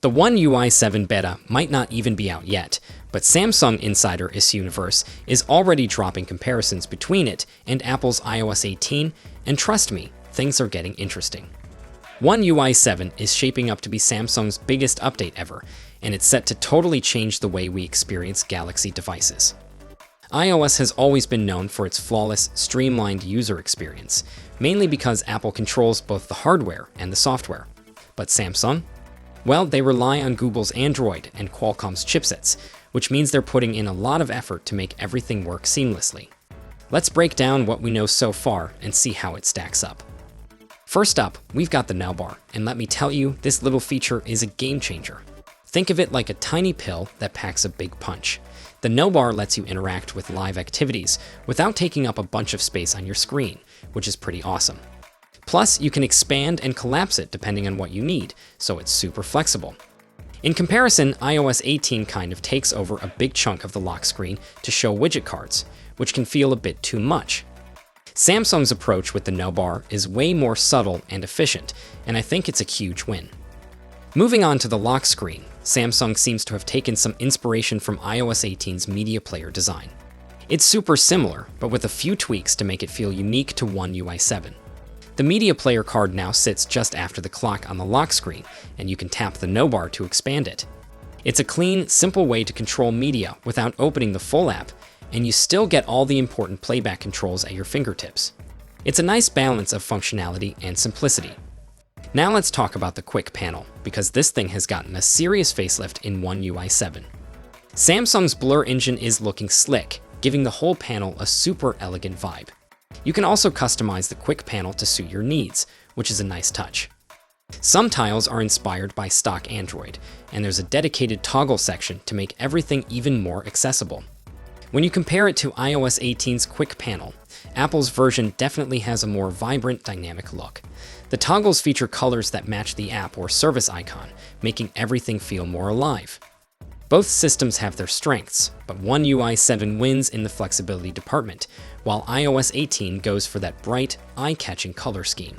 The One UI 7 beta might not even be out yet, but Samsung Insider Universe is already dropping comparisons between it and Apple's iOS 18, and trust me, things are getting interesting. One UI 7 is shaping up to be Samsung's biggest update ever, and it's set to totally change the way we experience Galaxy devices. iOS has always been known for its flawless, streamlined user experience, mainly because Apple controls both the hardware and the software. But Samsung? Well, they rely on Google's Android and Qualcomm's chipsets, which means they're putting in a lot of effort to make everything work seamlessly. Let's break down what we know so far and see how it stacks up. First up, we've got the Now Bar, and let me tell you, this little feature is a game changer. Think of it like a tiny pill that packs a big punch. The Now Bar lets you interact with live activities without taking up a bunch of space on your screen, which is pretty awesome. Plus, you can expand and collapse it depending on what you need, so it's super flexible. In comparison, iOS 18 kind of takes over a big chunk of the lock screen to show widget cards, which can feel a bit too much. Samsung's approach with the Now Bar is way more subtle and efficient, and I think it's a huge win. Moving on to the lock screen, Samsung seems to have taken some inspiration from iOS 18's media player design. It's super similar, but with a few tweaks to make it feel unique to One UI 7. The media player card now sits just after the clock on the lock screen, and you can tap the Now Bar to expand it. It's a clean, simple way to control media without opening the full app, and you still get all the important playback controls at your fingertips. It's a nice balance of functionality and simplicity. Now let's talk about the Quick Panel, because this thing has gotten a serious facelift in One UI 7. Samsung's Blur engine is looking slick, giving the whole panel a super elegant vibe. You can also customize the Quick Panel to suit your needs, which is a nice touch. Some tiles are inspired by stock Android, and there's a dedicated toggle section to make everything even more accessible. When you compare it to iOS 18's Quick Panel, Apple's version definitely has a more vibrant, dynamic look. The toggles feature colors that match the app or service icon, making everything feel more alive. Both systems have their strengths, but One UI 7 wins in the flexibility department, while iOS 18 goes for that bright, eye-catching color scheme.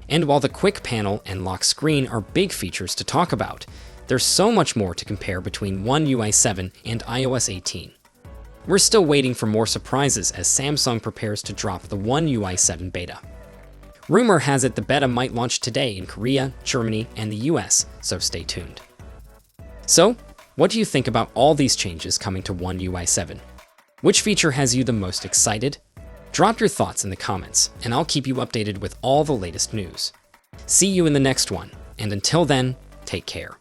And while the Quick Panel and lock screen are big features to talk about, there's so much more to compare between One UI 7 and iOS 18. We're still waiting for more surprises as Samsung prepares to drop the One UI 7 beta. Rumor has it the beta might launch today in Korea, Germany, and the US, so stay tuned. So, what do you think about all these changes coming to One UI 7? Which feature has you the most excited? Drop your thoughts in the comments, and I'll keep you updated with all the latest news. See you in the next one, and until then, take care.